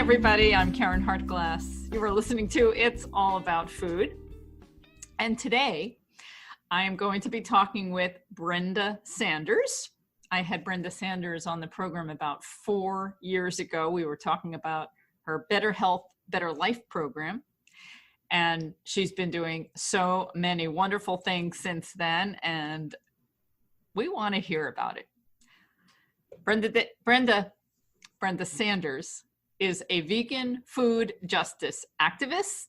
everybody. I'm Karen Hartglass. You are listening to It's All About Food. And today I am going to be talking with Brenda Sanders. I had Brenda Sanders on the program about 4 years ago. We were talking about her Better Health, Better Life program. And she's been doing so many wonderful things since then. And we want to hear about it. Brenda Sanders is a vegan food justice activist,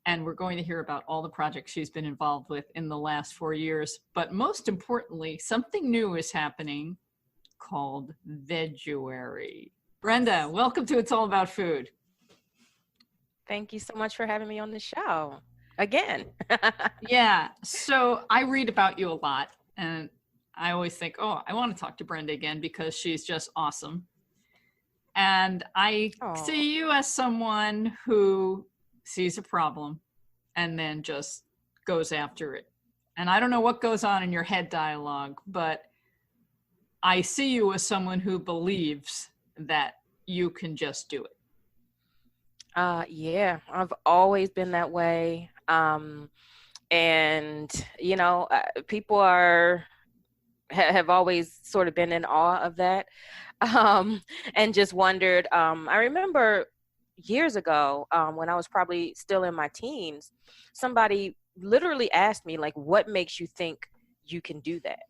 and we're going to hear about all the projects she's been involved with in the last 4 years. But most importantly, something new is happening called Veguary. Brenda, welcome to It's All About Food. Thank you so much for having me on the show again. Yeah, so I read about you a lot, and I always think, oh, I want to talk to Brenda again because she's just awesome. And I see you as someone who sees a problem and then just goes after it. And I don't know what goes on in your head dialogue, but I see you as someone who believes that you can just do it. Yeah, I've always been that way. And, you know, people have always sort of been in awe of that. And just wondered, I remember years ago, when I was probably still in my teens, somebody literally asked me, like, what makes you think you can do that?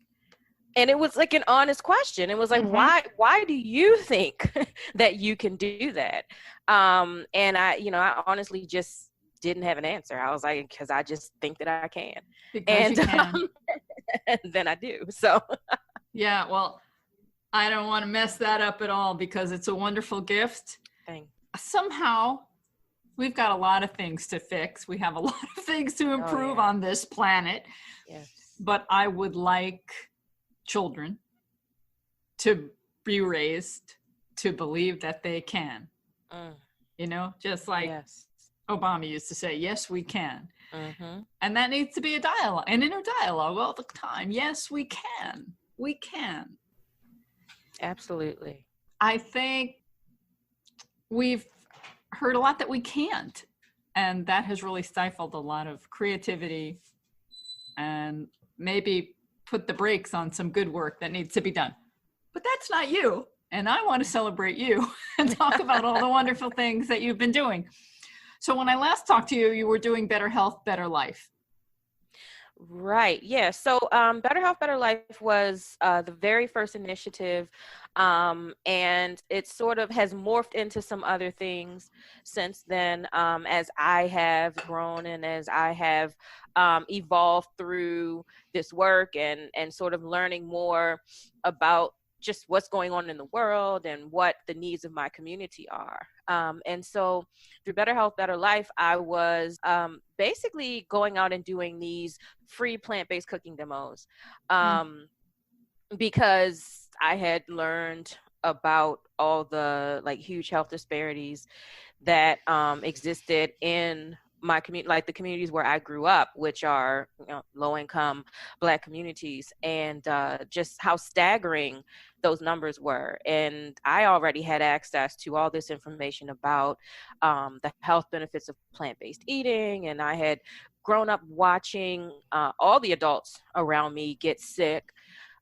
And it was like an honest question. It was like, why do you think that you can do that? And I honestly just didn't have an answer. I was like, because I just think that I can. Because you can. And then I do. So yeah, well, I don't want to mess that up at all because it's a wonderful gift. Thanks. Somehow we've got a lot of things to fix. We have a lot of things to improve on this planet. Yes. But I would like children to be raised to believe that they can. You know, just like Obama used to say, yes, we can. And that needs to be a dialogue, an inner dialogue all the time. Yes, we can. We can. Absolutely. I think we've heard a lot that we can't, and that has really stifled a lot of creativity and maybe put the brakes on some good work that needs to be done. But that's not you, and I want to celebrate you and talk about all the wonderful things that you've been doing. So when I last talked to you, you were doing Better Health, Better Life. Right. Yeah. So Better Health, Better Life was the very first initiative, and it sort of has morphed into some other things since then, as I have grown and as I have evolved through this work and sort of learning more about just what's going on in the world and what the needs of my community are. And so through Better Health, Better Life, I was basically going out and doing these free plant-based cooking demos because I had learned about all the like huge health disparities that existed in my community, like the communities where I grew up, which are, you know, low-income Black communities, and just how staggering those numbers were. And I already had access to all this information about the health benefits of plant-based eating, and I had grown up watching all the adults around me get sick.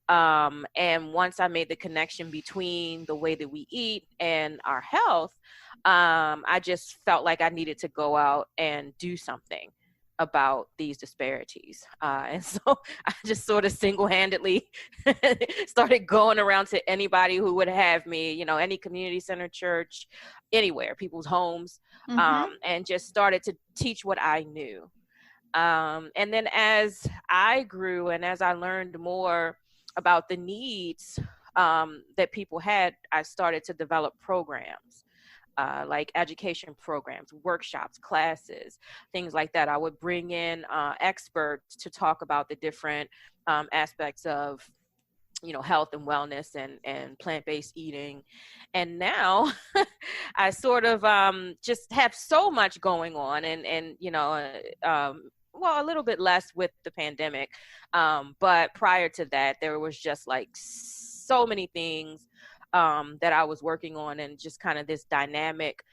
And once I made the connection between the way that we eat and our health, I just felt like I needed to go out and do something about these disparities. And so I just sort of single-handedly started going around to anybody who would have me, you know, any community center, church, anywhere, people's homes, and just started to teach what I knew. And then as I grew and as I learned more about the needs that people had, I started to develop programs. Like education programs, workshops, classes, things like that. I would bring in experts to talk about the different aspects of, you know, health and wellness and plant-based eating. And now I sort of just have so much going on and you know, well, a little bit less with the pandemic. But prior to that, there was just like so many things that I was working on, and just kind of this dynamic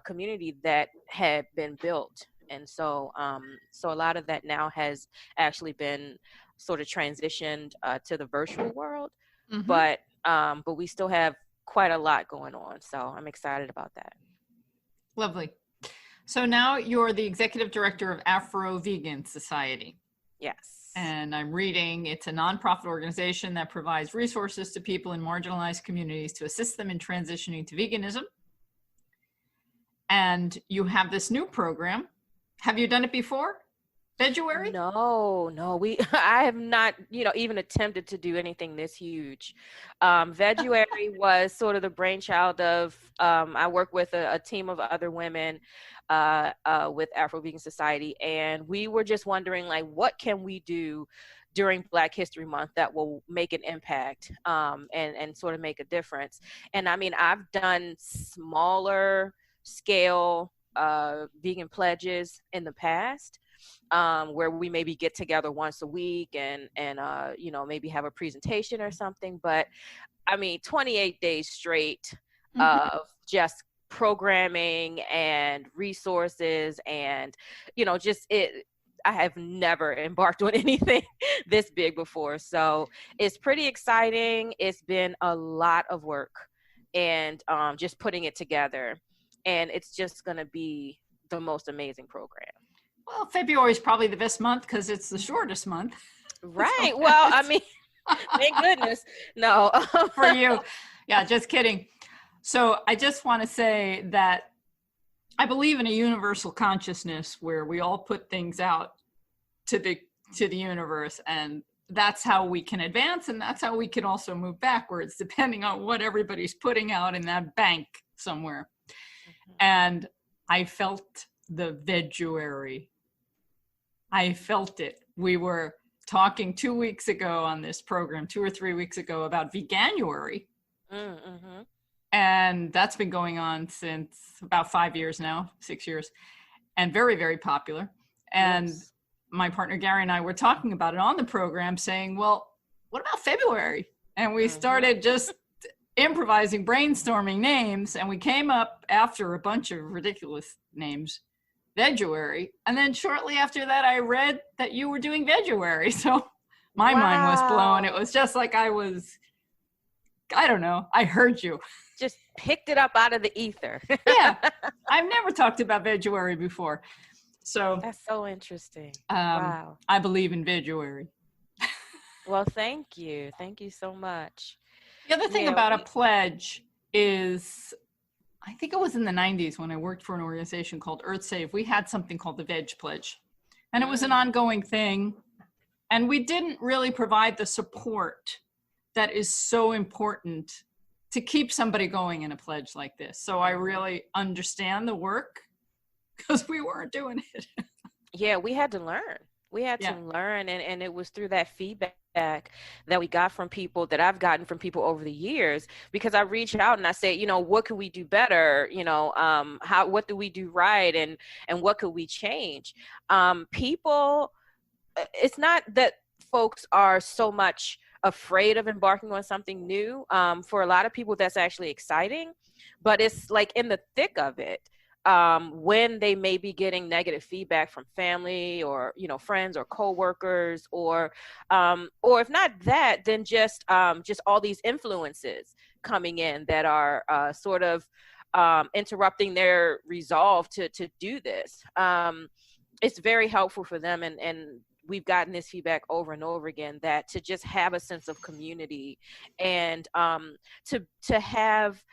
community that had been built. And so so a lot of that now has actually been sort of transitioned to the virtual world, but we still have quite a lot going on. So I'm excited about that. Lovely. So now you're the executive director of Afro-Vegan Society. Yes. And I'm reading, it's a nonprofit organization that provides resources to people in marginalized communities to assist them in transitioning to veganism. And you have this new program. Have you done it before? Veguary? No, I have not, even attempted to do anything this huge. Veguary was sort of the brainchild of, I work with a team of other women with Afro-Vegan Society, and we were just wondering, like, what can we do during Black History Month that will make an impact and sort of make a difference. And I mean, I've done smaller scale vegan pledges in the past, where we maybe get together once a week and maybe have a presentation or something. But I mean, 28 days straight of just programming and resources and, I have never embarked on anything this big before. So it's pretty exciting. It's been a lot of work and just putting it together. And it's just going to be the most amazing program. Well, February is probably the best month because it's the shortest month. Right. So well, I mean, thank goodness. No. For you. Yeah, just kidding. So I just want to say that I believe in a universal consciousness where we all put things out to the universe, and that's how we can advance, and that's how we can also move backwards, depending on what everybody's putting out in that bank somewhere. And I felt the Veguary. I felt it. We were talking 2 weeks ago on this program, 2 or 3 weeks ago, about Veganuary. And that's been going on since about 5 years now, 6 years, and very, very popular. And my partner Gary and I were talking about it on the program, saying, well, what about February? And we started just improvising, brainstorming names, and we came up after a bunch of ridiculous names, Veguary. And then shortly after that, I read that you were doing Veguary. So my mind was blown. It was just like I don't know, I heard you. Just picked it up out of the ether. Yeah, I've never talked about Veguary before. So that's so interesting. Wow. I believe in Veguary. Well, thank you. Thank you so much. The other thing about a pledge is, I think it was in the 90s when I worked for an organization called EarthSave. We had something called the Veg Pledge, and it was an ongoing thing. And we didn't really provide the support that is so important to keep somebody going in a pledge like this. So I really understand the work because we weren't doing it. Yeah, we had to learn. We had to learn, and it was through that feedback that we got from people, that I've gotten from people over the years, because I reach out and I say, what could we do better? What do we do right? And what could we change? People, it's not that folks are so much afraid of embarking on something new. For a lot of people, that's actually exciting, but it's like in the thick of it. When they may be getting negative feedback from family or, friends or coworkers, or if not that, then just all these influences coming in that are sort of interrupting their resolve to do this. It's very helpful for them, and we've gotten this feedback over and over again, that to just have a sense of community and to have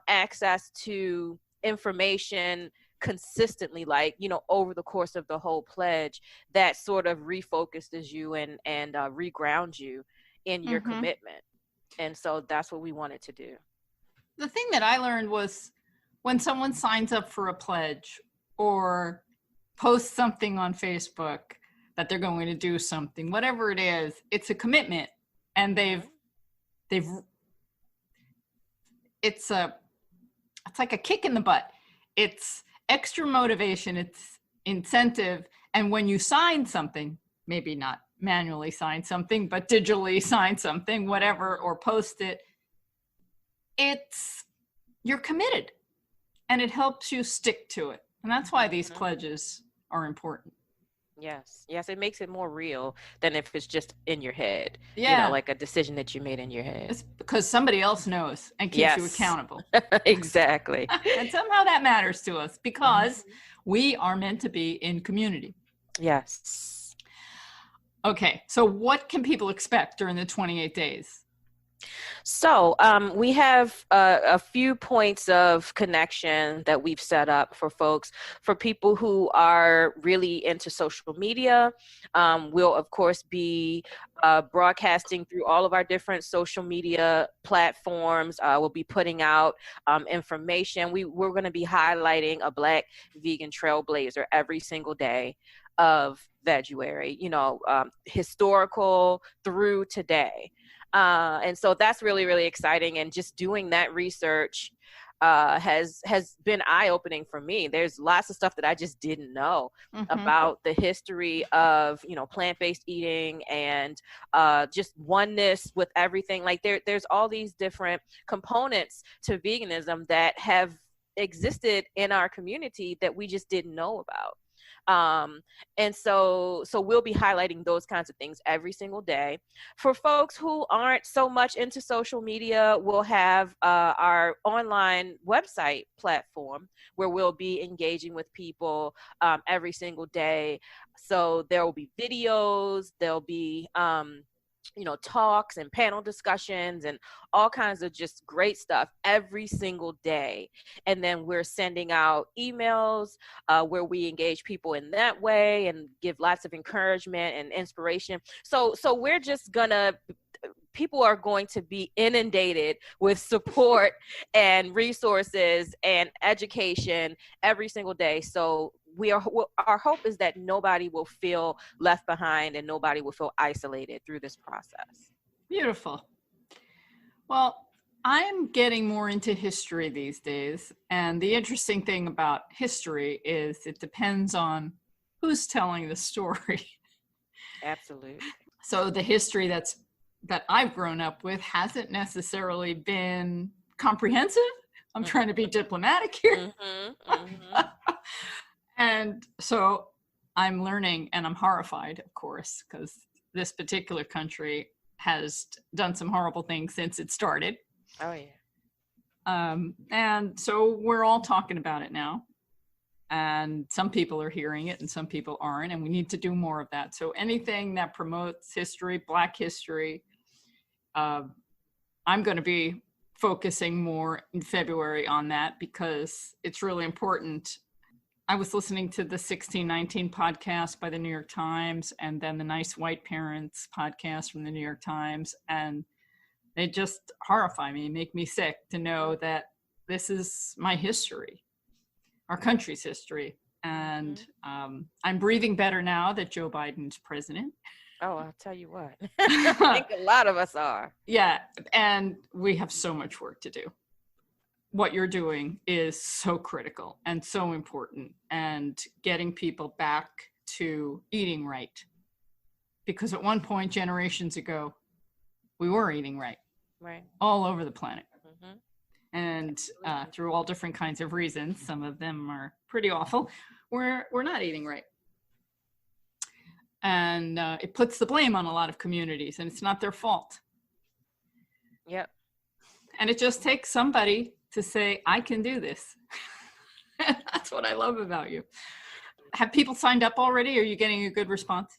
access to information consistently, like, over the course of the whole pledge, that sort of refocuses you and regrounds you in your commitment. And so that's what we wanted to do. The thing that I learned was when someone signs up for a pledge or posts something on Facebook that they're going to do something, whatever it is, it's a commitment, and it's like a kick in the butt. It's extra motivation, it's incentive. And when you sign something, maybe not manually sign something, but digitally sign something, whatever, or post it, you're committed and it helps you stick to it. And that's why these Mhm. pledges are important. Yes. Yes. It makes it more real than if it's just in your head, Yeah. like a decision that you made in your head. It's because somebody else knows and keeps you Yes. accountable. Exactly. And somehow that matters to us because we are meant to be in community. Yes. Okay. So what can people expect during the 28 days? So we have a few points of connection that we've set up for folks. For people who are really into social media, we'll of course be broadcasting through all of our different social media platforms. We'll be putting out information. We're going to be highlighting a Black vegan trailblazer every single day of Veguary, historical through today. And so that's really, really exciting. And just doing that research has been eye-opening for me. There's lots of stuff that I just didn't know about the history of, plant-based eating and just oneness with everything. Like there's all these different components to veganism that have existed in our community that we just didn't know about. And so we'll be highlighting those kinds of things every single day. For folks who aren't so much into social media, we'll have our online website platform where we'll be engaging with people every single day. So there will be videos, there'll be talks and panel discussions and all kinds of just great stuff every single day. And then we're sending out emails where we engage people in that way and give lots of encouragement and inspiration. So we're just gonna, people are going to be inundated with support and resources and education every single day. So our hope is that nobody will feel left behind and nobody will feel isolated through this process. Beautiful. Well, I'm getting more into history these days. And the interesting thing about history is it depends on who's telling the story. Absolutely. So the history that I've grown up with hasn't necessarily been comprehensive. I'm trying to be diplomatic here. And so I'm learning, and I'm horrified, of course, because this particular country has done some horrible things since it started. Oh, yeah. And so we're all talking about it now. And some people are hearing it and some people aren't. And we need to do more of that. So anything that promotes history, Black history, I'm going to be focusing more in February on that because it's really important. I was listening to the 1619 podcast by the New York Times and then the Nice White Parents podcast from the New York Times. And they just horrify me, make me sick to know that this is my history, our country's history. And I'm breathing better now that Joe Biden's president. Oh, I'll tell you what. I think a lot of us are. Yeah. And we have so much work to do. What you're doing is so critical and so important, and getting people back to eating right. Because at one point, generations ago, we were eating right. Right. All over the planet. And through all different kinds of reasons, some of them are pretty awful, we're not eating right. And it puts the blame on a lot of communities, and it's not their fault. Yep. And it just takes somebody to say, I can do this. That's what I love about you. Have people signed up already? Are you getting a good response?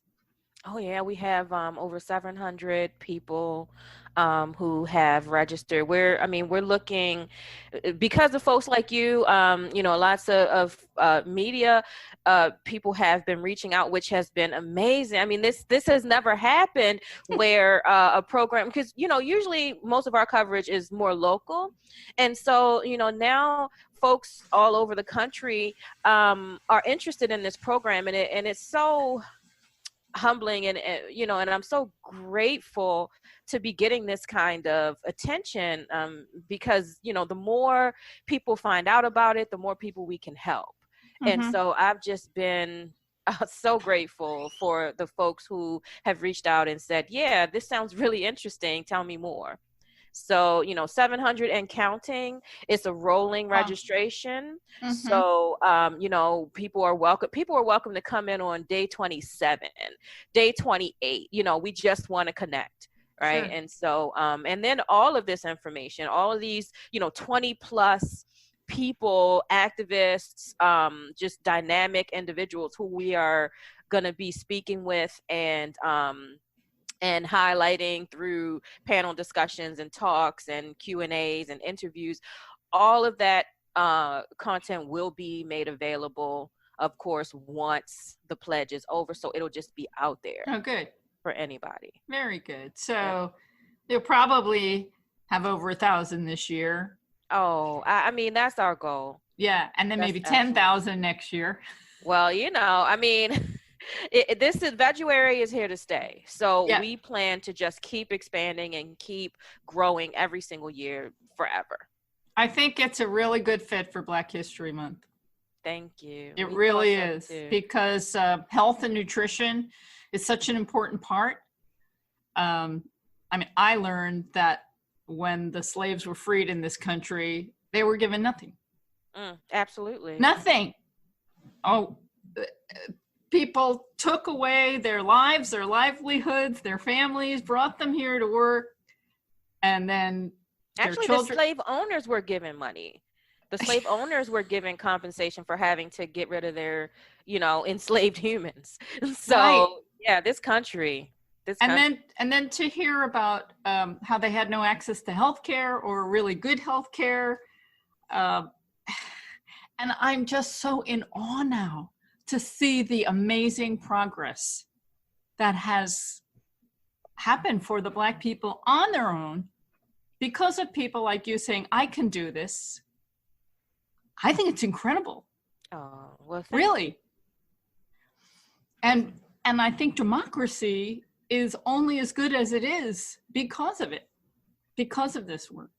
Oh, yeah. We have over 700 people who have registered. We're looking, because of folks like you, lots of media people have been reaching out, which has been amazing. I mean, this has never happened where a program, because, usually most of our coverage is more local. And so, now folks all over the country are interested in this program, and it's so humbling and I'm so grateful to be getting this kind of attention because the more people find out about it, the more people we can help. And so I've just been so grateful for the folks who have reached out and said, yeah, this sounds really interesting, tell me more. So, 700 and counting. It's a rolling registration. So, people are welcome to come in on day 27, day 28. We just want to connect. Right. Sure. And so, and then all of this information, all of these, 20 plus people, activists, just dynamic individuals who we are going to be speaking with and highlighting through panel discussions and talks and Q&As and interviews. All of that content will be made available, of course, once the pledge is over. So it'll just be out there. Oh, good. For anybody. Very good. So you'll probably have over 1,000 this year. Oh, I mean, that's our goal. Yeah. And then maybe 10,000 next year. Well, this Veguary is here to stay. So we plan to just keep expanding and keep growing every single year forever. I think it's a really good fit for Black History Month. Thank you. It really is, because health and nutrition is such an important part. I learned that when the slaves were freed in this country, they were given nothing. Absolutely. Nothing. People took away their lives, their livelihoods, their families, brought them here to work, and then actually the slave owners were given money. The slave owners were given compensation for having to get rid of their, enslaved humans. So this country. And then to hear about how they had no access to healthcare or really good healthcare, and I'm just so in awe now to see the amazing progress that has happened for the Black people on their own because of people like you saying, I can do this. I think it's incredible. Oh, well, really. And I think democracy is only as good as it is because of it, because of this work.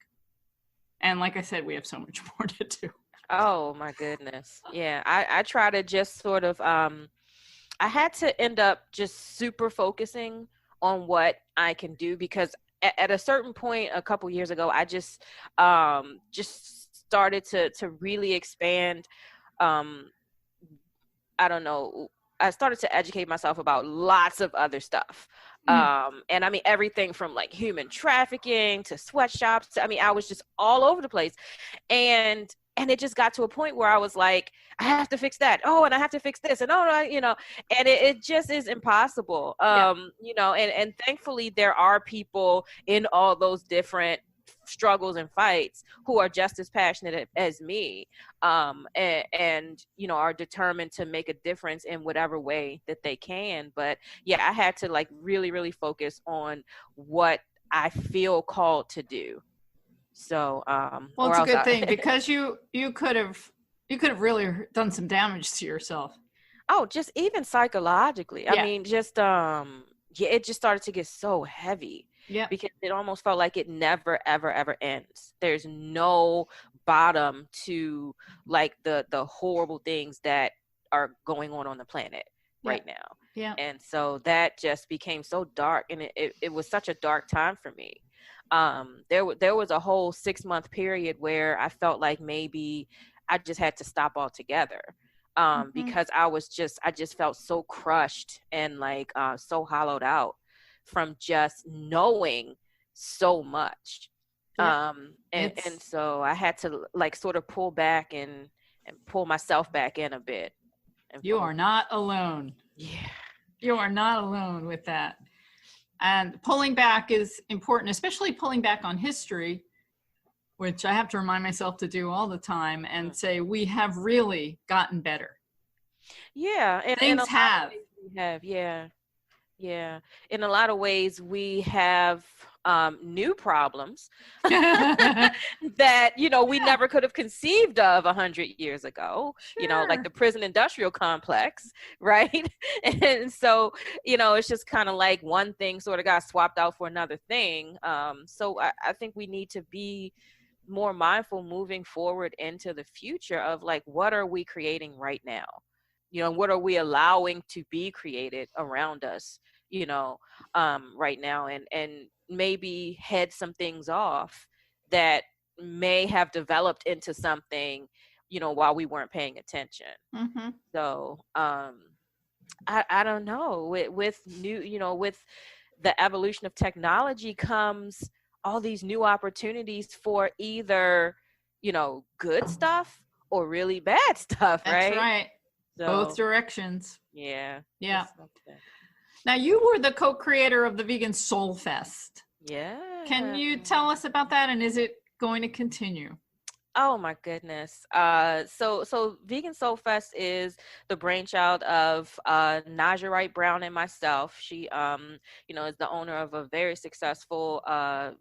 And like I said, we have so much more to do. Oh my goodness. Yeah. I try to just sort of, I had to end up just super focusing on what I can do, because at a certain point a couple years ago, I just started to really expand. I started to educate myself about lots of other stuff. And I mean, everything from like human trafficking to sweatshops. I was just all over the place. And it just got to a point where I was like, I have to fix that. Oh, and I have to fix this. And and it just is impossible. And thankfully there are people in all those different struggles and fights who are just as passionate as me, and are determined to make a difference in whatever way that they can. But I had to like really, really focus on what I feel called to do. So well, it's a good thing, because you could have really done some damage to yourself. Oh, just even psychologically. I mean, just it just started to get so heavy. Yeah, because it almost felt like it never, ever, ever ends. There's no bottom to like the horrible things that are going on the planet right now. Yeah, and so that just became so dark, and it was such a dark time for me. There was a whole 6-month period where I felt like maybe I just had to stop altogether. Because I just felt so crushed and like so hollowed out from just knowing so much. And so I had to like sort of pull back and pull myself back in a bit. You are not alone. Yeah. You are not alone with that. And pulling back is important, especially pulling back on history, which I have to remind myself to do all the time, and say we have really gotten better. Yeah. And things have. Yeah. In a lot of ways, we have new problems that, we never could have conceived of 100 years ago, like the prison industrial complex, right? And so, it's just kind of like one thing sort of got swapped out for another thing. So I think we need to be more mindful moving forward into the future of like, what are we creating right now? What are we allowing to be created around us? right now, and maybe head some things off that may have developed into something, while we weren't paying attention. Mm-hmm. So I don't know, with new, with the evolution of technology comes all these new opportunities for either, good stuff or really bad stuff, That's right? right. So, both directions. Yeah. Now, you were the co-creator of the Vegan SoulFest. Yeah. Can you tell us about that, and is it going to continue? Oh my goodness. So Vegan SoulFest is the brainchild of Naja Wright Brown and myself. She is the owner of a very successful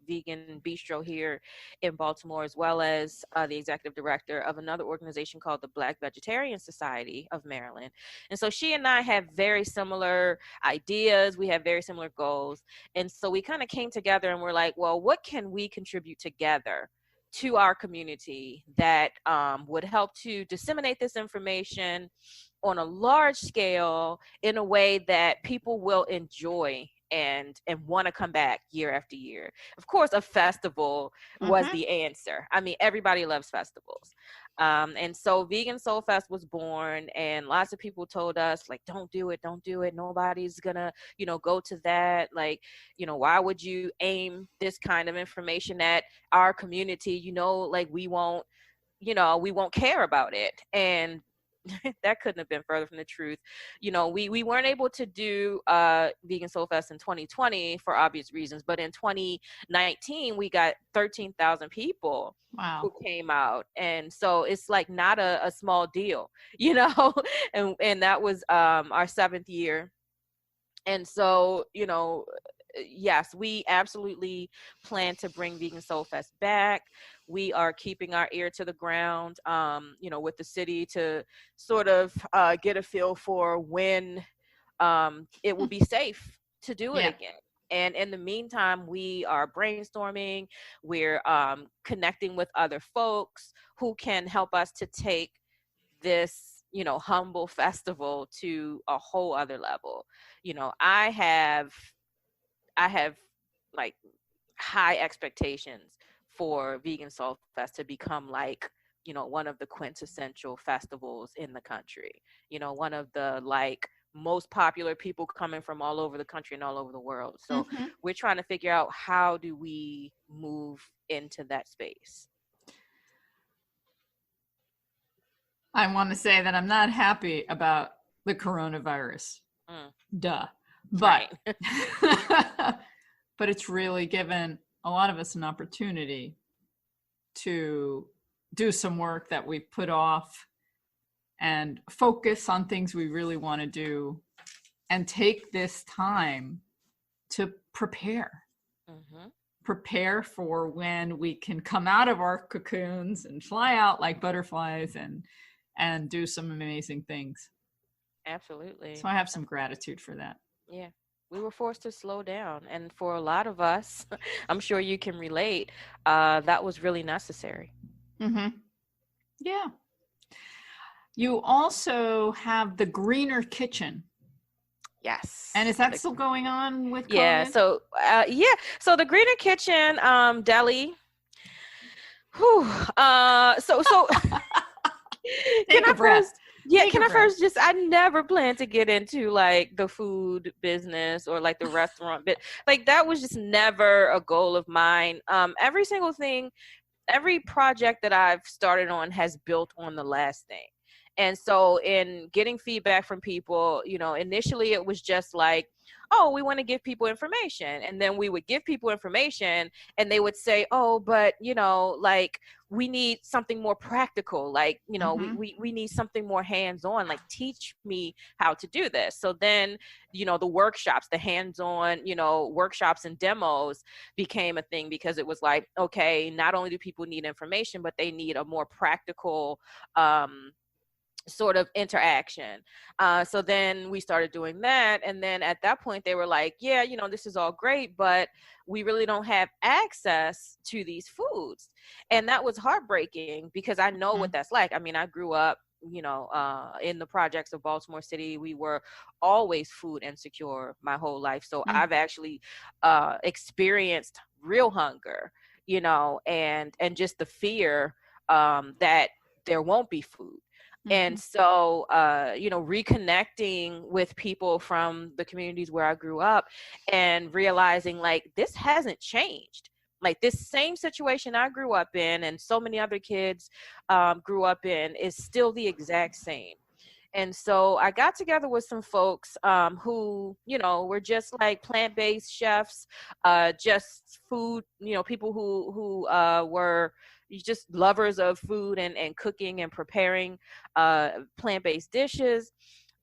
vegan bistro here in Baltimore, as well as the executive director of another organization called the Black Vegetarian Society of Maryland. And so she and I have very similar ideas. We have very similar goals. And so we kind of came together and we're like, well, what can we contribute together to our community that would help to disseminate this information on a large scale in a way that people will enjoy and want to come back year after year. Of course, a festival was the answer. I mean, everybody loves festivals. And so Vegan SoulFest was born, and lots of people told us, like, don't do it. Nobody's gonna, go to that. Like, why would you aim this kind of information at our community? Like, we won't care about it. And that couldn't have been further from the truth. We weren't able to do Vegan SoulFest in 2020 for obvious reasons, but in 2019 we got 13,000 people who came out, and so it's like not a small deal, and that was our 7th year. And so, yes, we absolutely plan to bring Vegan SoulFest back. We are keeping our ear to the ground, with the city to sort of get a feel for when it will be safe to do it again. And in the meantime, we are brainstorming. We're connecting with other folks who can help us to take this humble festival to a whole other level. I have like high expectations for Vegan SoulFest to become like, one of the quintessential festivals in the country, one of the like most popular people coming from all over the country and all over the world. So we're trying to figure out, how do we move into that space? I want to say that I'm not happy about the coronavirus. Duh. But, but it's really given a lot of us an opportunity to do some work that we put off and focus on things we really want to do and take this time to prepare. Prepare for when we can come out of our cocoons and fly out like butterflies and do some amazing things. Absolutely. So I have some gratitude for that. Yeah. We were forced to slow down. And for a lot of us, I'm sure you can relate, that was really necessary. Yeah. You also have the Greener Kitchen. Yes. And is that still going on with COVID? Yeah. So, So the Greener Kitchen, deli. Whew. So Take a breath. I never planned to get into like the food business or like the restaurant bit. Like that was just never a goal of mine. Every single thing, every project that I've started on has built on the last thing. And so in getting feedback from people, initially it was just like, oh, we want to give people information. And then we would give people information and they would say, oh, but, like we need something more practical. Like, we need something more hands-on, like teach me how to do this. So then, the workshops, the hands-on, workshops and demos became a thing, because it was like, okay, not only do people need information, but they need a more practical, sort of interaction. So then we started doing that. And then at that point they were like, yeah, this is all great, but we really don't have access to these foods. And that was heartbreaking, because I know what that's like. I mean, I grew up, in the projects of Baltimore City, we were always food insecure my whole life. So I've actually experienced real hunger, and just the fear that there won't be food. And so, reconnecting with people from the communities where I grew up and realizing like this hasn't changed. Like this same situation I grew up in and so many other kids grew up in is still the exact same. And so I got together with some folks who, were just like plant-based chefs, just food, people who were just lovers of food and cooking and preparing plant-based dishes.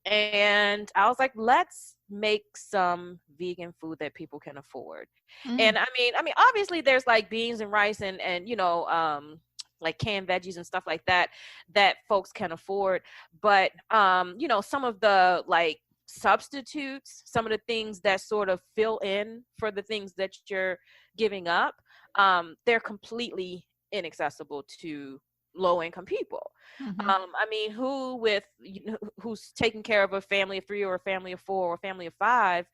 And I was like, let's make some vegan food that people can afford. And I mean, obviously there's like beans and rice and like canned veggies and stuff like that folks can afford. But, some of the like substitutes, some of the things that sort of fill in for the things that you're giving up, they're completely inaccessible to low-income people. Who's taking care of a family of 3 or a family of 4 or a family of 5,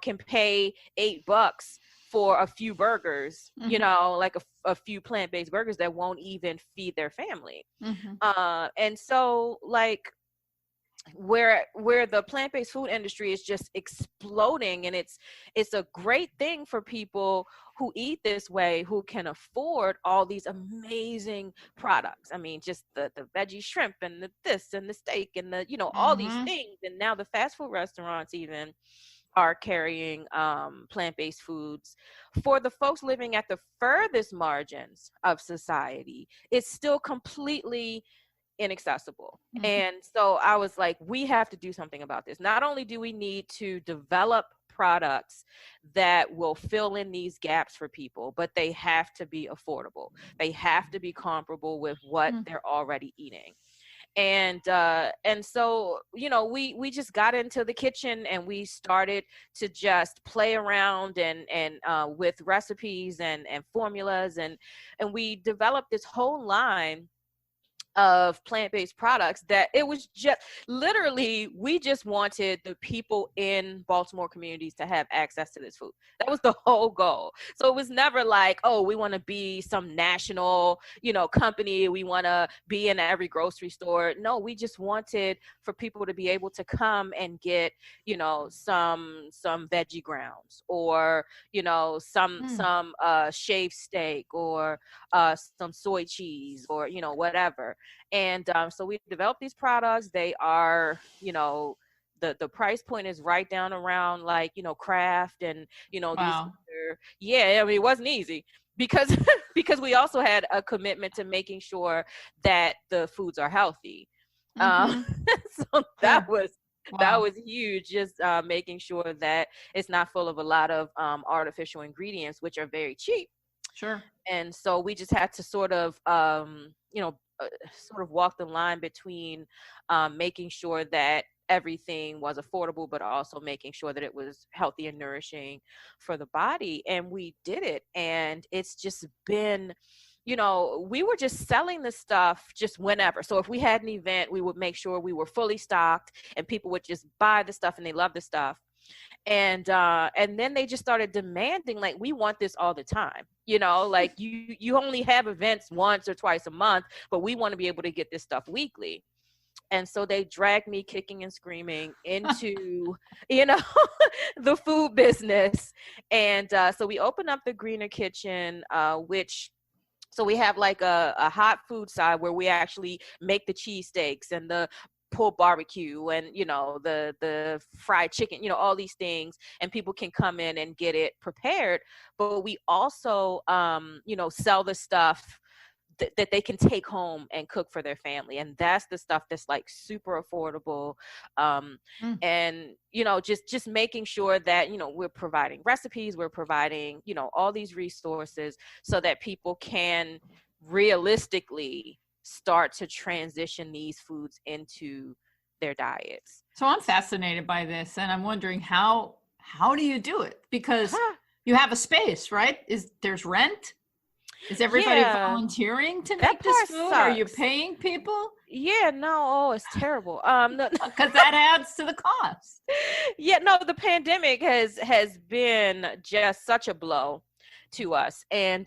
can pay $8 for a few burgers, like a few plant-based burgers that won't even feed their family. And so like where the plant-based food industry is just exploding, and it's a great thing for people who eat this way, who can afford all these amazing products. I mean, just the veggie shrimp and the this and the steak and the all these things. And now the fast food restaurants even are carrying plant-based foods. For the folks living at the furthest margins of society, it's still completely inaccessible. And so I was like, we have to do something about this. Not only do we need to develop products that will fill in these gaps for people, but they have to be affordable. They have to be comparable with what they're already eating. And so, we just got into the kitchen and we started to just play around and with recipes and formulas, and we developed this whole line of plant-based products that it was just literally, we just wanted the people in Baltimore communities to have access to this food. That was the whole goal. So it was never like, oh, we want to be some national, company. We want to be in every grocery store. No, we just wanted for people to be able to come and get, some veggie grounds, or, some shaved steak, or some soy cheese, or, whatever. And so we developed these products. They are, the price point is right down around like, Kraft and, Wow. these other, it wasn't easy because we also had a commitment to making sure that the foods are healthy. So that was huge, just making sure that it's not full of a lot of artificial ingredients, which are very cheap. Sure. And so we just had to sort of, sort of walk the line between making sure that everything was affordable, but also making sure that it was healthy and nourishing for the body. And we did it. And it's just been, we were just selling the stuff just whenever. So if we had an event, we would make sure we were fully stocked and people would just buy the stuff and they love the stuff. And then they just started demanding, like, we want this all the time, like you only have events once or twice a month, but we want to be able to get this stuff weekly. And so they dragged me kicking and screaming into, the food business. And so we opened up the Greener Kitchen, so we have like a hot food side where we actually make the cheesesteaks and the pulled barbecue and, the fried chicken, all these things, and people can come in and get it prepared. But we also, sell the stuff that they can take home and cook for their family. And that's the stuff that's like super affordable. And, just making sure that, we're providing recipes, we're providing, all these resources so that people can realistically start to transition these foods into their diets. So I'm fascinated by this, and I'm wondering how do you do it? Because you have a space, right? There's rent? Is everybody volunteering to that make this part food? sucks. Are you paying people? Yeah, no, oh, it's terrible. No, Because that adds to the cost. yeah, no, the pandemic has been just such a blow to us, and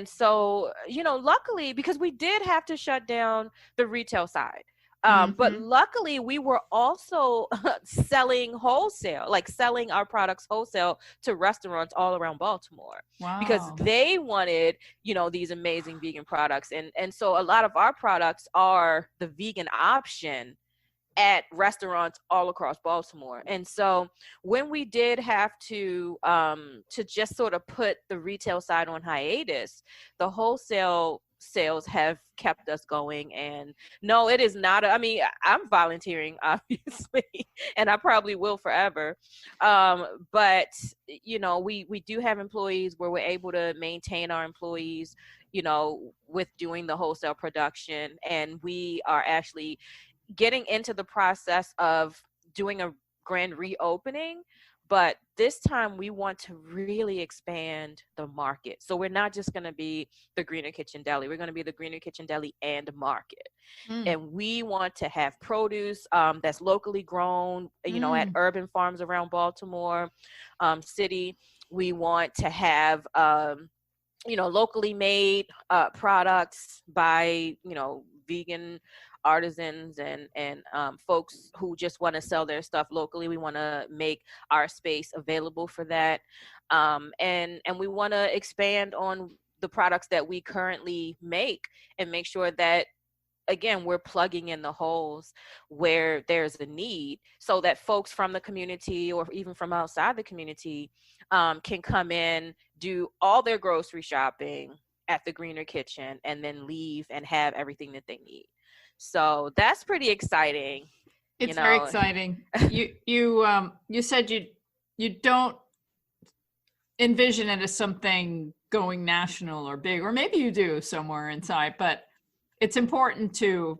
so, you know, luckily, because we did have to shut down the retail side, but luckily we were also selling wholesale, like selling our products wholesale to restaurants all around Baltimore. Wow. Because they wanted, you know, these amazing vegan products, and so a lot of our products are the vegan option at restaurants all across Baltimore. And so when we did have to just sort of put the retail side on hiatus, the wholesale sales have kept us going. And no, it is not I mean, I'm volunteering, obviously, and I probably will forever, but you know, we do have employees where we're able to maintain our employees, you know, with doing the wholesale production. And we are actually getting into the process of doing a grand reopening, but this time we want to really expand the market. So we're not just going to be the Greener Kitchen Deli. We're going to be the Greener Kitchen Deli and market. And we want to have produce that's locally grown, you know, at urban farms around Baltimore City. We want to have, you know, locally made products by, you know, vegan artisans and folks who just want to sell their stuff locally. We want to make our space available for that, and we want to expand on the products that we currently make and make sure that, again, we're plugging in the holes where there's a need, so that folks from the community or even from outside the community can come in, do all their grocery shopping at the Greener Kitchen, and then leave and have everything that they need. So that's pretty exciting. It's very exciting. You said you don't envision it as something going national or big, or maybe you do somewhere inside, but it's important to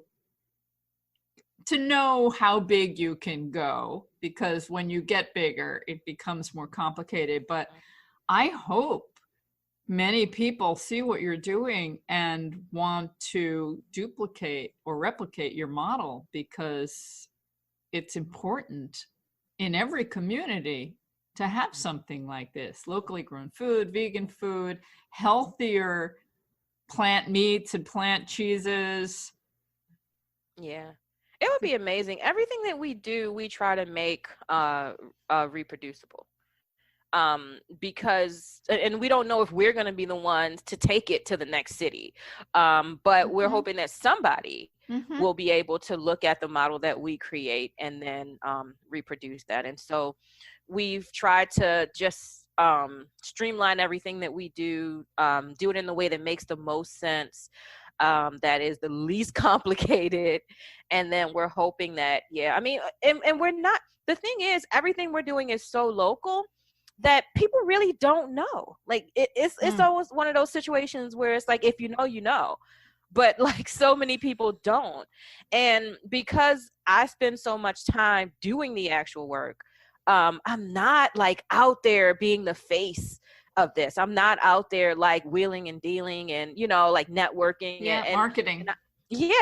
know how big you can go, because when you get bigger, it becomes more complicated. But I hope many people see what you're doing and want to duplicate or replicate your model, because it's important in every community to have something like this: locally grown food, vegan food, healthier plant meats and plant cheeses. Yeah, it would be amazing. Everything that we do, we try to make reproducible. Because, and we don't know if we're going to be the ones to take it to the next city, but we're hoping that somebody will be able to look at the model that we create and then reproduce that. And so we've tried to just streamline everything that we do it in the way that makes the most sense, that is the least complicated. And then we're hoping that, I mean, and we're not, the thing is, everything we're doing is so local that people really don't know. Like it's always one of those situations where it's like, if you know, you know, but like so many people don't. And because I spend so much time doing the actual work, I'm not like out there being the face of this. I'm not out there like wheeling and dealing and, you know, like networking and marketing.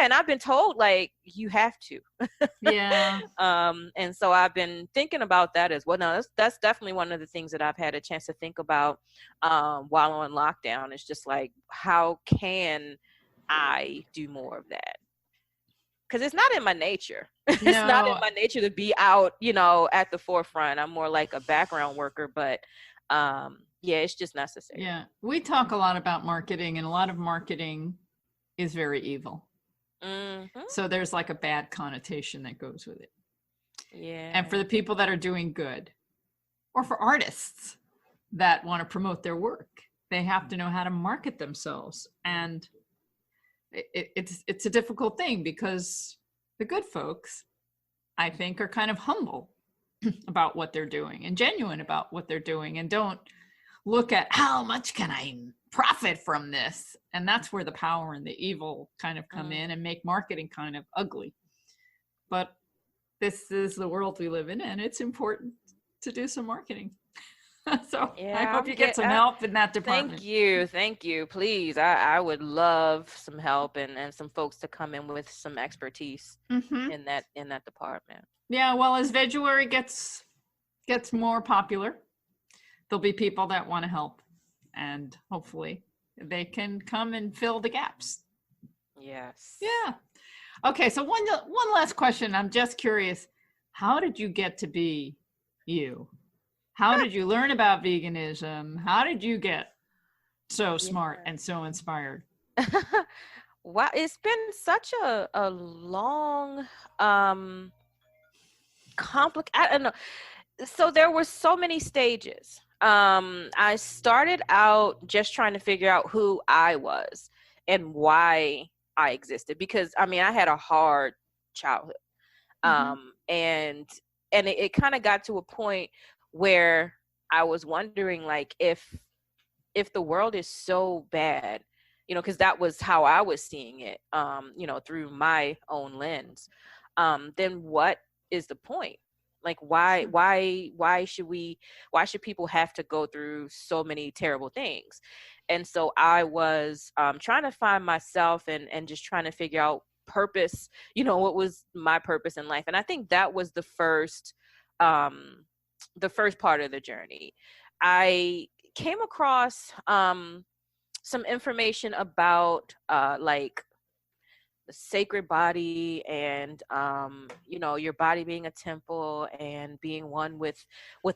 And I've been told, like, you have to. And so I've been thinking about that as well. Now, that's definitely one of the things that I've had a chance to think about while on lockdown. It's just like, how can I do more of that? Because it's not in my nature. It's not in my nature to be out, you know, at the forefront. I'm more like a background worker, but it's just necessary. Yeah, we talk a lot about marketing, and a lot of marketing is very evil. So there's like a bad connotation that goes with it. Yeah. And for the people that are doing good, or for artists that want to promote their work, they have to know how to market themselves. And it's a difficult thing, because the good folks, I think, are kind of humble about what they're doing and genuine about what they're doing, and don't look at how much can I profit from this. And that's where the power and the evil kind of come in and make marketing kind of ugly. But this is the world we live in, and it's important to do some marketing. So I Yeah, hope you get some help in that department. Thank you. Please, I would love some help and some folks to come in with some expertise in that department. Yeah, well, as Veguary gets more popular, there'll be people that want to help, and hopefully they can come and fill the gaps. Yes. Yeah. Okay, so one last question. I'm just curious. How did you get to be you? How did you learn about veganism? How did you get so smart and so inspired? Wow, it's been such a long, complicated, I don't know. So there were so many stages. I started out just trying to figure out who I was and why I existed, because I mean, I had a hard childhood. And it kind of got to a point where I was wondering, like, if the world is so bad, you know, because that was how I was seeing it, you know, through my own lens, then what is the point? Like, why should people have to go through so many terrible things? And so I was trying to find myself and just trying to figure out purpose, you know, what was my purpose in life. And I think that was the first part of the journey. I came across some information about like the sacred body and you know, your body being a temple and being one with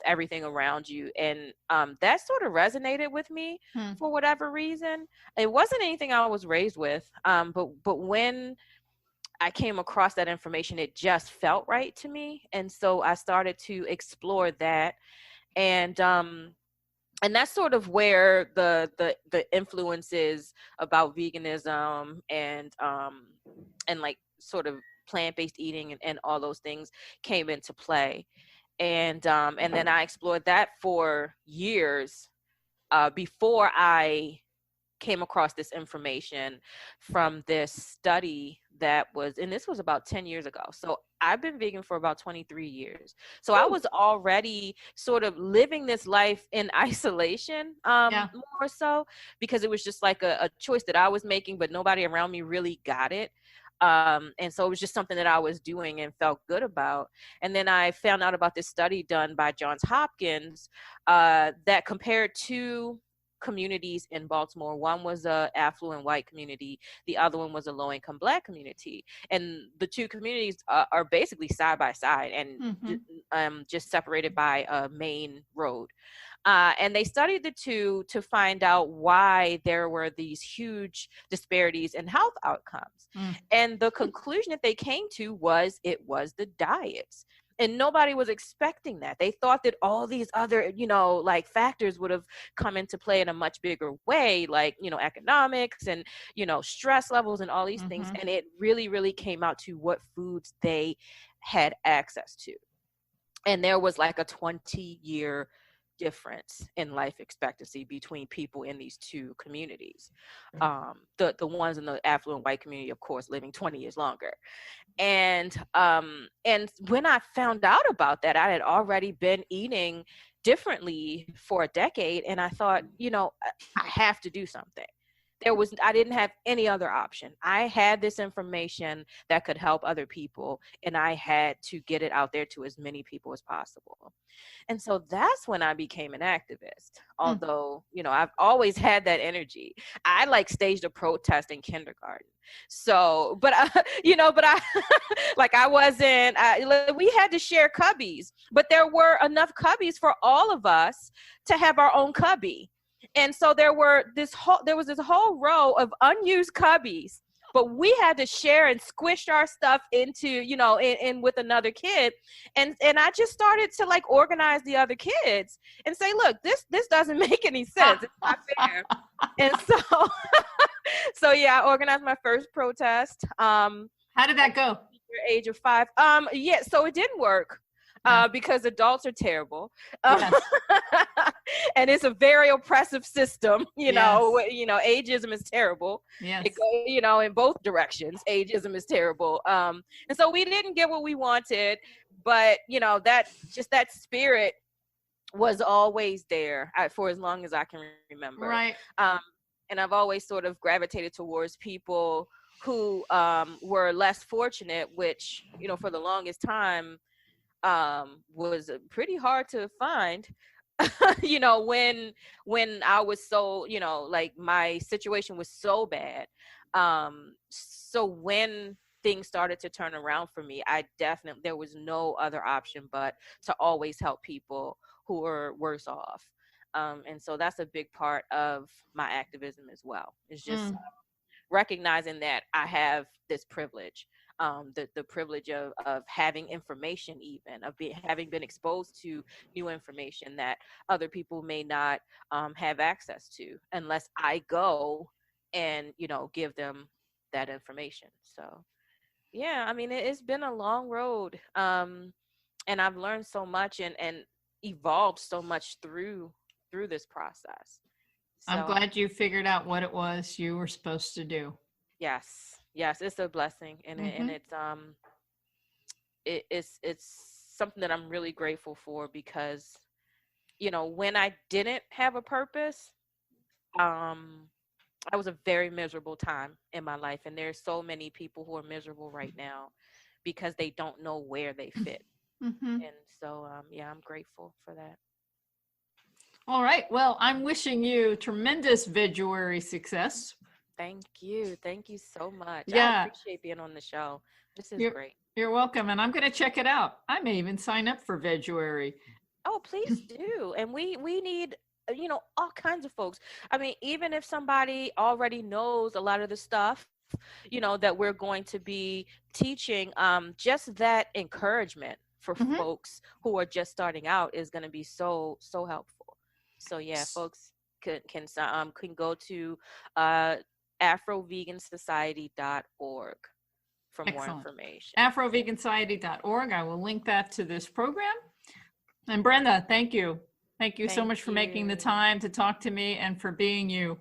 everything around you, and that sort of resonated with me for whatever reason. It wasn't anything I was raised with, but when I came across that information, it just felt right to me, and so I started to explore that. And that's sort of where the influences about veganism and like sort of plant-based eating and all those things came into play. And then I explored that for years before I came across this information from this study that was, and this was about 10 years ago. So I've been vegan for about 23 years. So I was already sort of living this life in isolation, more so, because it was just like a choice that I was making, but nobody around me really got it. And so it was just something that I was doing and felt good about. And then I found out about this study done by Johns Hopkins that compared two communities in Baltimore. One was a affluent white community. The other one was a low-income Black community. And the two communities are basically side by side and just separated by a main road. And they studied the two to find out why there were these huge disparities in health outcomes. And the conclusion that they came to was it was the diets. And nobody was expecting that. They thought that all these other, you know, like factors would have come into play in a much bigger way, like, you know, economics and, you know, stress levels and all these things. And it really, really came out to what foods they had access to. And there was like a 20-year difference in life expectancy between people in these two communities. The ones in the affluent white community, of course, living 20 years longer. And when I found out about that, I had already been eating differently for a decade, and I thought, you know, I have to do something. I didn't have any other option. I had this information that could help other people, and I had to get it out there to as many people as possible. And so that's when I became an activist. Although, you know, I've always had that energy. I like staged a protest in kindergarten. So, but you know, but I, like I wasn't, we had to share cubbies, but there were enough cubbies for all of us to have our own cubby. And so there was this whole row of unused cubbies, but we had to share and squish our stuff into, you know, in with another kid. And I just started to like organize the other kids and say, look, this doesn't make any sense. It's not fair. And so, so yeah, I organized my first protest. How did that go? Age of 5. Yeah, so it didn't work. Because adults are terrible, and it's a very oppressive system. You know, ageism is terrible. It goes, you know, in both directions. Ageism is terrible. And so we didn't get what we wanted, but you know, that spirit was always there for as long as I can remember. Right. And I've always sort of gravitated towards people who were less fortunate, which, you know, for the longest time was pretty hard to find. You know, when I was so, you know, like my situation was so bad. So when things started to turn around for me, there was no other option but to always help people who were worse off. And so that's a big part of my activism as well. It's just recognizing that I have this privilege, the privilege of having information, even of having been exposed to new information that other people may not have access to unless I go and, you know, give them that information. So yeah, I mean, it's been a long road, and I've learned so much and evolved so much through this process. So, I'm glad you figured out what it was you were supposed to do. Yes, it's a blessing, and it's something that I'm really grateful for, because, you know, when I didn't have a purpose, I was a very miserable time in my life, and there's so many people who are miserable right now because they don't know where they fit. And so, yeah, I'm grateful for that. All right. Well, I'm wishing you tremendous Veguary success. Thank you so much. Yeah. I appreciate being on the show. This is great. You're welcome. And I'm going to check it out. I may even sign up for Veguary. Oh, please do. And we need, you know, all kinds of folks. I mean, even if somebody already knows a lot of the stuff, you know, that we're going to be teaching, just that encouragement for folks who are just starting out is going to be so helpful. So yeah, folks can go to Afro-Vegan for more information. Afro-Vegan I will link that to this program. And Brenda, thank you. Thank you so much for making the time to talk to me and for being you.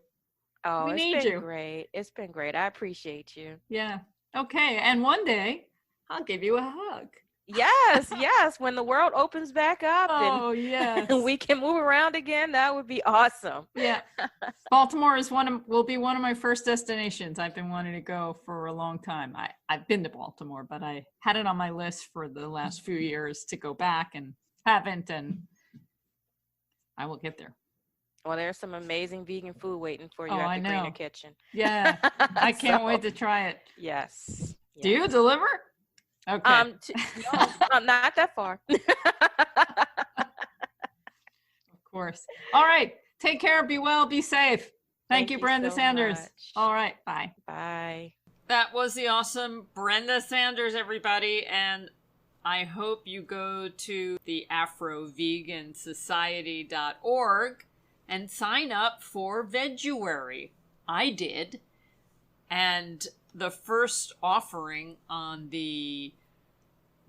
Oh, it's been great. It's been great. I appreciate you. Yeah. Okay. And one day I'll give you a hug. Yes. When the world opens back up and we can move around again, that would be awesome. Yeah. Baltimore will be one of my first destinations. I've been wanting to go for a long time. I've been to Baltimore, but I had it on my list for the last few years to go back and haven't, and I will get there. Well, there's some amazing vegan food waiting for you at the Greener Kitchen. Yeah. I can't wait to try it. Yes. Do you deliver? Okay. No, not that far. Of course. All right. Take care. Be well. Be safe. Thank you, Brenda Sanders. Much. All right. Bye. Bye. That was the awesome Brenda Sanders, everybody. And I hope you go to the Afro-Vegan and sign up for Veguary. I did. And the first offering on the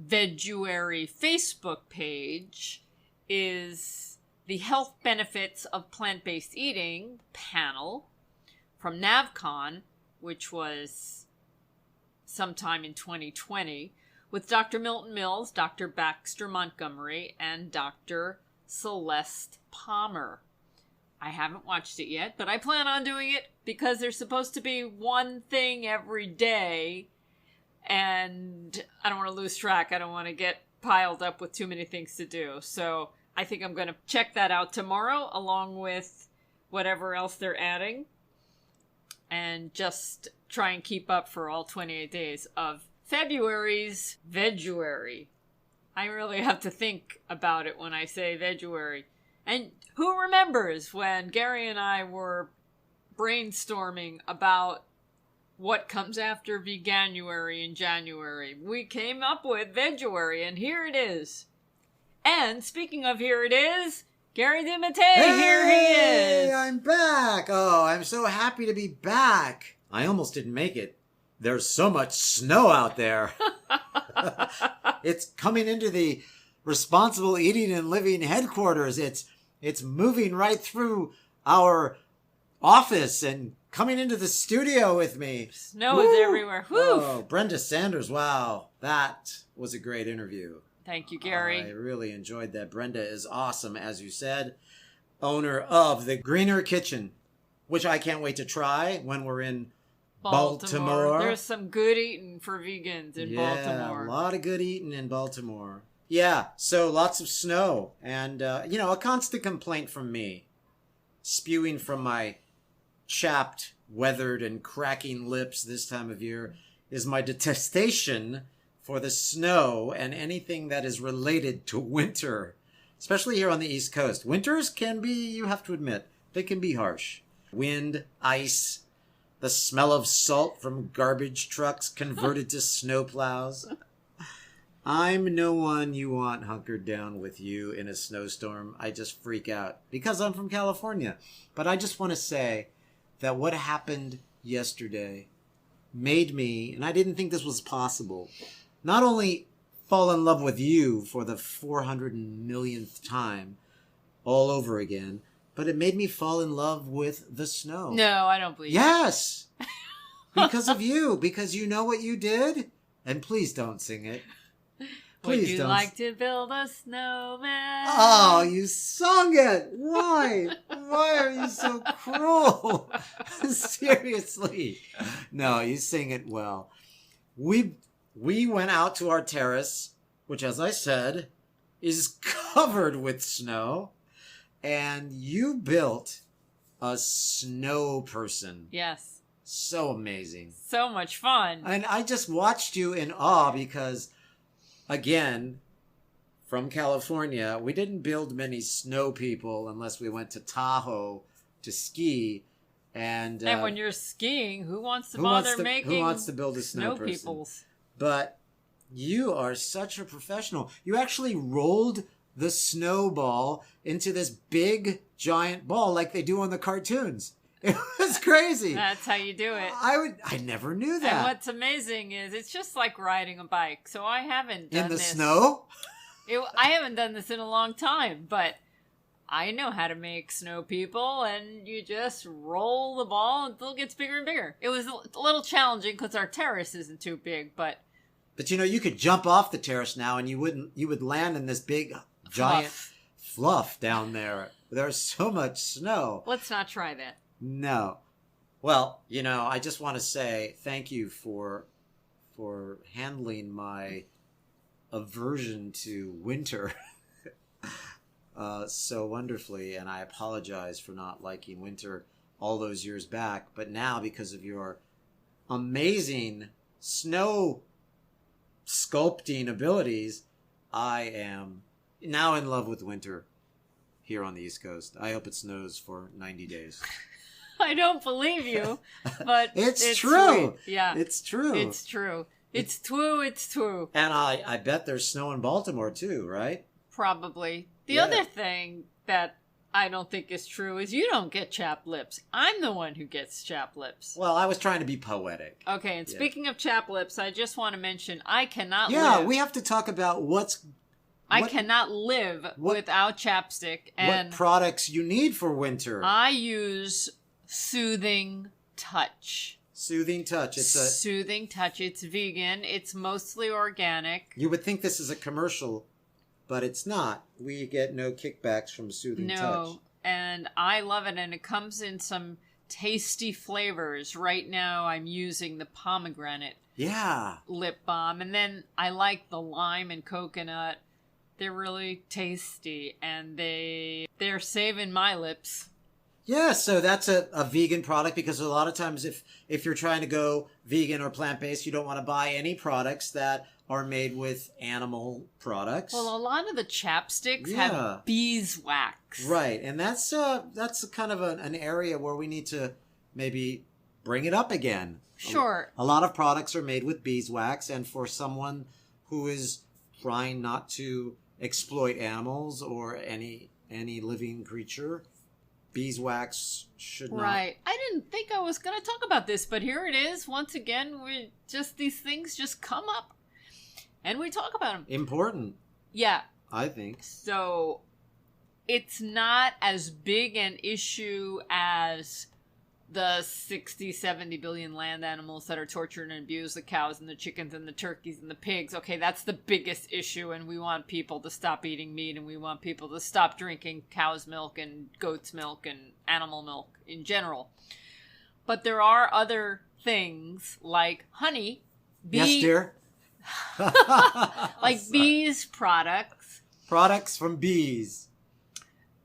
Veguary Facebook page is the Health Benefits of Plant-Based Eating panel from Navcon, which was sometime in 2020, with Dr. Milton Mills, Dr. Baxter Montgomery, and Dr. Celeste Palmer. I haven't watched it yet, but I plan on doing it because there's supposed to be one thing every day, and I don't want to lose track. I don't want to get piled up with too many things to do. So I think I'm going to check that out tomorrow, along with whatever else they're adding, and just try and keep up for all 28 days of February's Veguary. I really have to think about it when I say Veguary. And who remembers when Gary and I were brainstorming about what comes after Veganuary in January? We came up with Veguary, and here it is. And speaking of here it is, Gary Mattei, here he is. Hey, I'm back. Oh, I'm so happy to be back. I almost didn't make it. There's so much snow out there. It's coming into the responsible eating and living headquarters. It's moving right through our office and coming into the studio with me. Snow is everywhere. Woo! Oh, Brenda Sanders. Wow. That was a great interview. Thank you, Gary. I really enjoyed that. Brenda is awesome, as you said. Owner of the Greener Kitchen, which I can't wait to try when we're in Baltimore. There's some good eating for vegans in Baltimore. A lot of good eating in Baltimore. Yeah, so lots of snow. And, a constant complaint from me, spewing from my chapped, weathered, and cracking lips this time of year, is my detestation for the snow and anything that is related to winter, especially here on the East Coast. Winters can be, you have to admit, they can be harsh. Wind, ice, the smell of salt from garbage trucks converted to snowplows. I'm no one you want hunkered down with you in a snowstorm. I just freak out because I'm from California. But I just want to say that what happened yesterday made me, and I didn't think this was possible, not only fall in love with you for the 400 millionth time all over again, but it made me fall in love with the snow. No, I don't believe Yes! Because of you. Because you know what you did? And please don't sing it. Please Would you don't. like to build a snowman? Oh, you sung it. Why? Why are you so cruel? Seriously. No, you sing it well. We went out to our terrace, which, as I said, is covered with snow, and you built a snow person. Yes. So amazing. So much fun. And I just watched you in awe because, again, from California, we didn't build many snow people unless we went to Tahoe to ski. And when you're skiing, who wants to bother making who wants to build a snow person? peoples? But you are such a professional. You actually rolled the snowball into this big, giant ball like they do on the cartoons. It was crazy. That's how you do it. I never knew that. And what's amazing is it's just like riding a bike. So I haven't done in the this. snow? I haven't done this in a long time, but I know how to make snow people, and you just roll the ball until it gets bigger and bigger. It was a little challenging because our terrace isn't too big, but you could jump off the terrace now, and you would land in this big, giant fluff down there. There's so much snow. Let's not try that. No. Well, I just want to say thank you for handling my aversion to winter so wonderfully, and I apologize for not liking winter all those years back, but now because of your amazing snow sculpting abilities, I am now in love with winter here on the East Coast. I hope it snows for 90 days. I don't believe you, but it's true. Sweet. Yeah, it's true. It's true. It's true. It's true. And I bet there's snow in Baltimore too, right? Probably. The other thing that I don't think is true is you don't get chapped lips. I'm the one who gets chapped lips. Well, I was trying to be poetic. Okay, and speaking of chapped lips, I just want to mention I cannot live. Yeah, we have to talk about I cannot live without chapstick. And what products you need for winter. I use Soothing Touch. Soothing Touch. Soothing Touch. It's vegan. It's mostly organic. You would think this is a commercial, but it's not. We get no kickbacks from Soothing Touch. No, and I love it, and it comes in some tasty flavors. Right now I'm using the pomegranate lip balm, and then I like the lime and coconut. They're really tasty, and they're saving my lips. Yeah, so that's a vegan product, because a lot of times if you're trying to go vegan or plant-based, you don't want to buy any products that are made with animal products. Well, a lot of the chapsticks have beeswax. Right, and that's kind of an area where we need to maybe bring it up again. Sure. A lot of products are made with beeswax, and for someone who is trying not to exploit animals or any living creature, beeswax should not. Right. I didn't think I was going to talk about this, but here it is. Once again, these things just come up and we talk about them. Important. Yeah. I think. So it's not as big an issue as the 60, 70 billion land animals that are tortured and abused, the cows and the chickens and the turkeys and the pigs. Okay, that's the biggest issue, and we want people to stop eating meat, and we want people to stop drinking cow's milk and goat's milk and animal milk in general. But there are other things like honey. Yes, dear. Like bees products. Products from bees.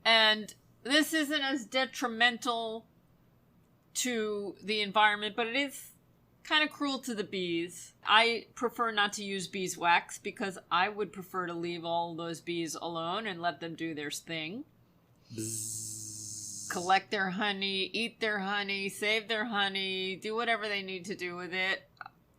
And this isn't as detrimental to the environment, but it is kind of cruel to the bees. I prefer not to use beeswax because I would prefer to leave all those bees alone and let them do their thing. Bzz. Collect their honey, eat their honey, save their honey, do whatever they need to do with it.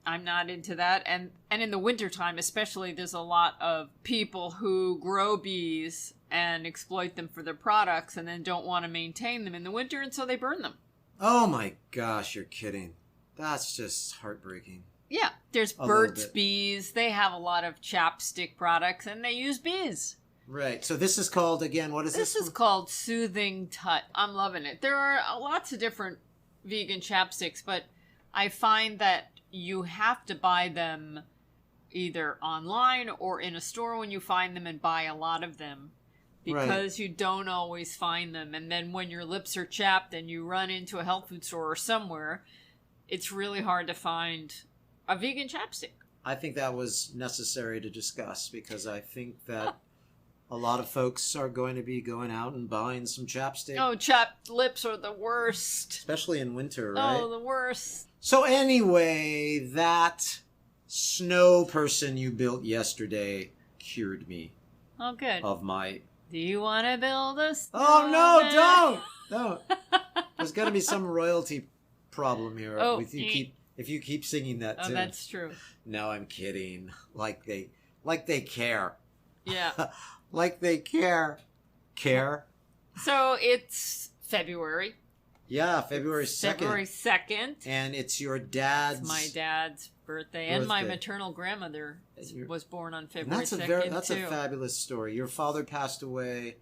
I'm not into that. And in the wintertime especially, there's a lot of people who grow bees and exploit them for their products and then don't want to maintain them in the winter, and so they burn them. Oh my gosh, you're kidding. That's just heartbreaking. Yeah, there's Burt's Bees. They have a lot of Chap Stick products, and they use bees. Right. So this is called, again, what is this? This is called Soothing Touch. I'm loving it. There are lots of different vegan chapsticks, but I find that you have to buy them either online or in a store when you find them and buy a lot of them. Because you don't always find them. And then when your lips are chapped and you run into a health food store or somewhere, it's really hard to find a vegan chapstick. I think that was necessary to discuss because I think that a lot of folks are going to be going out and buying some chapstick. Oh, chapped lips are the worst. Especially in winter, right? Oh, the worst. So anyway, that snow person you built yesterday cured me. Oh, good. Of my... Do you want to build a snowman? Oh, no, don't! There's going to be some royalty problem here if you keep singing that too. Oh, that's true. No, I'm kidding. Like they care. Yeah. Like they care. Care? So it's February. Yeah, February 2nd. February 2nd. And it's your dad's... It's my dad's birthday. And my maternal grandmother was born on February 2nd, That's a fabulous story. Your father passed away,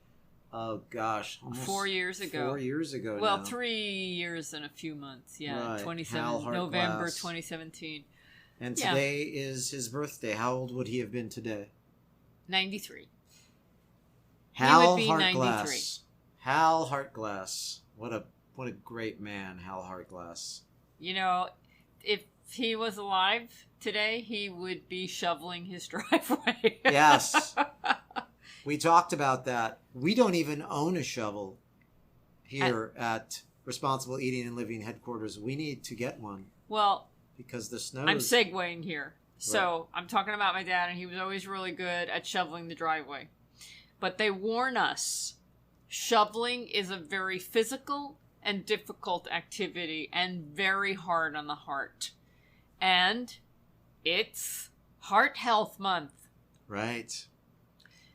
oh gosh, almost 4 years ago. 4 years ago Well, now. 3 years and a few months, yeah. Right. November 2017. And today is his birthday. How old would he have been today? 93. Hal he would be Hartglass. 93. Hal Hartglass. What a great man, Hal Hartglass. You know, if he was alive today, he would be shoveling his driveway. Yes. We talked about that. We don't even own a shovel here at Responsible Eating and Living headquarters. We need to get one. Well, because the snow. I'm segueing here. So I'm talking about my dad, and he was always really good at shoveling the driveway. But they warn us, shoveling is a very physical and difficult activity and very hard on the heart. And it's Heart Health Month. Right.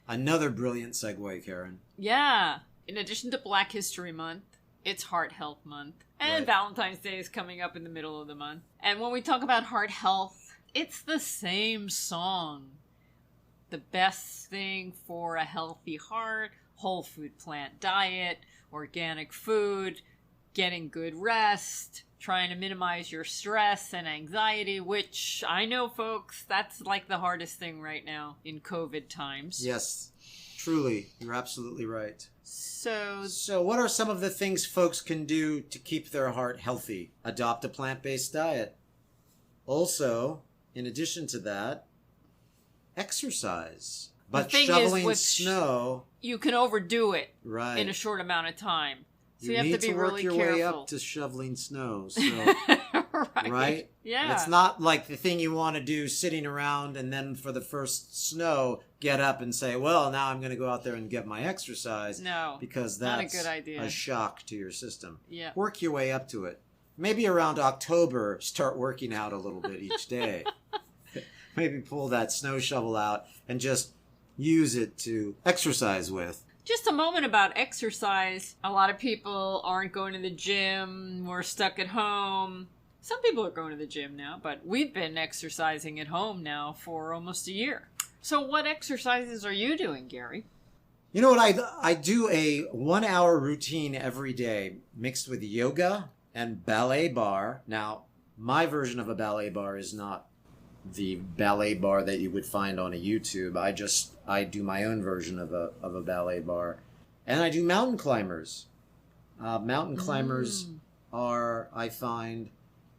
Another brilliant segue, Karen. Yeah. In addition to Black History Month, it's Heart Health Month. And Valentine's Day is coming up in the middle of the month. And when we talk about heart health, it's the same song. The best thing for a healthy heart, whole food plant diet, organic food, getting good rest, trying to minimize your stress and anxiety, which I know, folks, that's like the hardest thing right now in COVID times. Yes, truly. You're absolutely right. So what are some of the things folks can do to keep their heart healthy? Adopt a plant-based diet. Also, in addition to that, exercise. But shoveling snow... You can overdo it right. in a short amount of time. So you have need to be work really your careful. way up to shoveling snow. So, right? Yeah. It's not like the thing you want to do sitting around and then for the first snow, get up and say, well, now I'm going to go out there and get my exercise. No, because that's not a good idea. A shock to your system. Yeah. Work your way up to it. Maybe around October, start working out a little bit each day. Maybe pull that snow shovel out and just use it to exercise with. Just a moment about exercise. A lot of people aren't going to the gym. We're stuck at home. Some people are going to the gym now, but we've been exercising at home now for almost a year. So what exercises are you doing, Gary? You know what? I do a 1 hour routine every day mixed with yoga and ballet bar. Now, my version of a ballet bar is not the ballet bar that you would find on a YouTube. I do my own version of a ballet bar. And I do mountain climbers. Mountain climbers are, I find,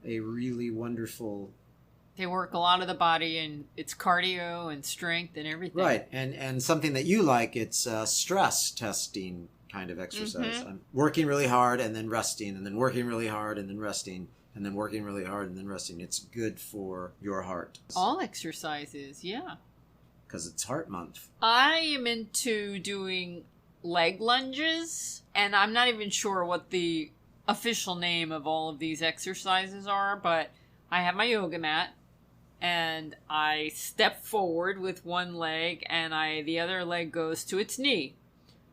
a really wonderful... They work a lot of the body, and it's cardio and strength and everything. Right, and something that you like, it's stress testing kind of exercise. I'm working really hard and then resting, and then working really hard and then resting, and then working really hard and then resting. It's good for your heart. All exercises, yeah. Because it's Heart Month. I am into doing leg lunges, and I'm not even sure what the official name of all of these exercises are, but I have my yoga mat, and I step forward with one leg, and the other leg goes to its knee.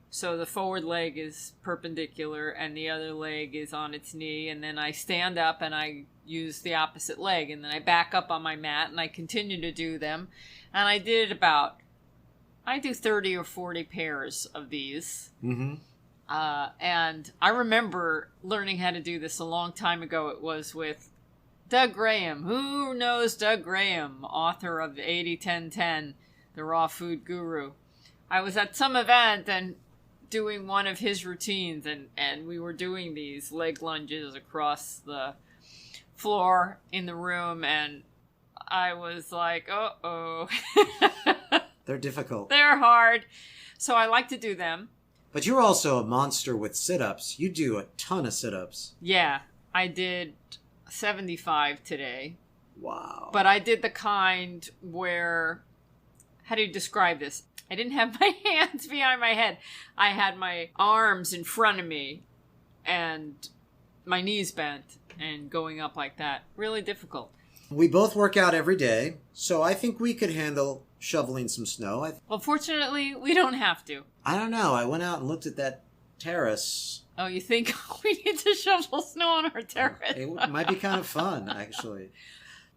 So the forward leg is perpendicular and the other leg is on its knee, and then I stand up and I use the opposite leg, and then I back up on my mat and I continue to do them. And I do 30 or 40 pairs of these. And I remember learning how to do this a long time ago. It was with Doug Graham. Who knows Doug Graham, author of 80-10-10, the raw food guru? I was at some event and doing one of his routines, and we were doing these leg lunges across the floor in the room, and I was like, uh-oh. They're difficult. They're hard. So I like to do them. But you're also a monster with sit-ups. You do a ton of sit-ups. Yeah, I did 75 today. Wow. But I did the kind where, how do you describe this? I didn't have my hands behind my head. I had my arms in front of me and my knees bent and going up like that. Really difficult. We both work out every day, so I think we could handle shoveling some snow. Well, fortunately, we don't have to. I don't know. I went out and looked at that terrace. Oh, you think we need to shovel snow on our terrace? It might be kind of fun, actually.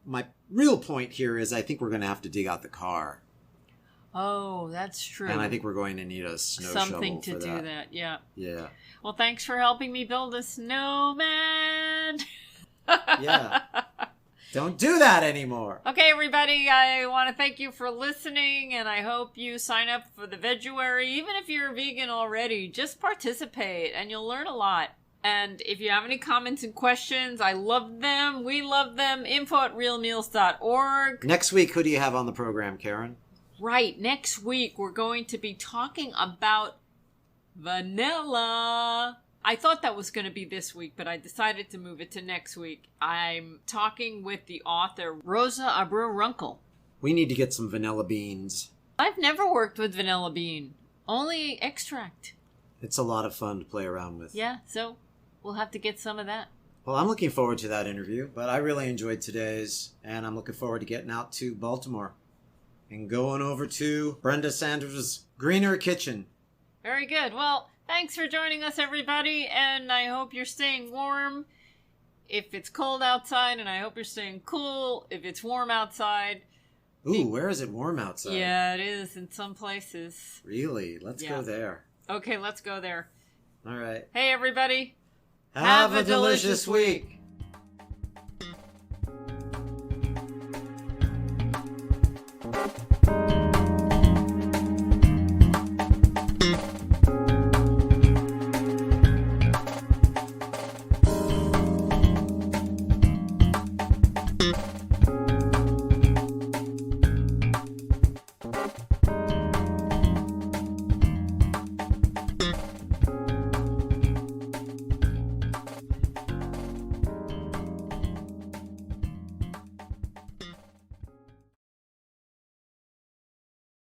My real point here is I think we're going to have to dig out the car. Oh, that's true. And I think we're going to need a snow Something shovel to for do that, yeah. Yeah. Well, thanks for helping me build a snowman. Yeah. Don't do that anymore. Okay, everybody, I want to thank you for listening, and I hope you sign up for the Veguary. Even if you're vegan already, just participate, and you'll learn a lot. And if you have any comments and questions, I love them. We love them. info@realmeals.org. Next week, who do you have on the program, Karen? Right, next week we're going to be talking about vanilla. I thought that was going to be this week, but I decided to move it to next week. I'm talking with the author, Rosa Abreu-Runkel. We need to get some vanilla beans. I've never worked with vanilla bean, only extract. It's a lot of fun to play around with. Yeah, so we'll have to get some of that. Well, I'm looking forward to that interview, but I really enjoyed today's, and I'm looking forward to getting out to Baltimore and going over to Brenda Sanders' Greener Kitchen. Very good. Well, thanks for joining us, everybody, and I hope you're staying warm if it's cold outside, and I hope you're staying cool if it's warm outside. Ooh, where is it warm outside? Yeah, it is in some places. Really? Let's go there. Okay, let's go there. All right. Hey, everybody. Have a delicious week.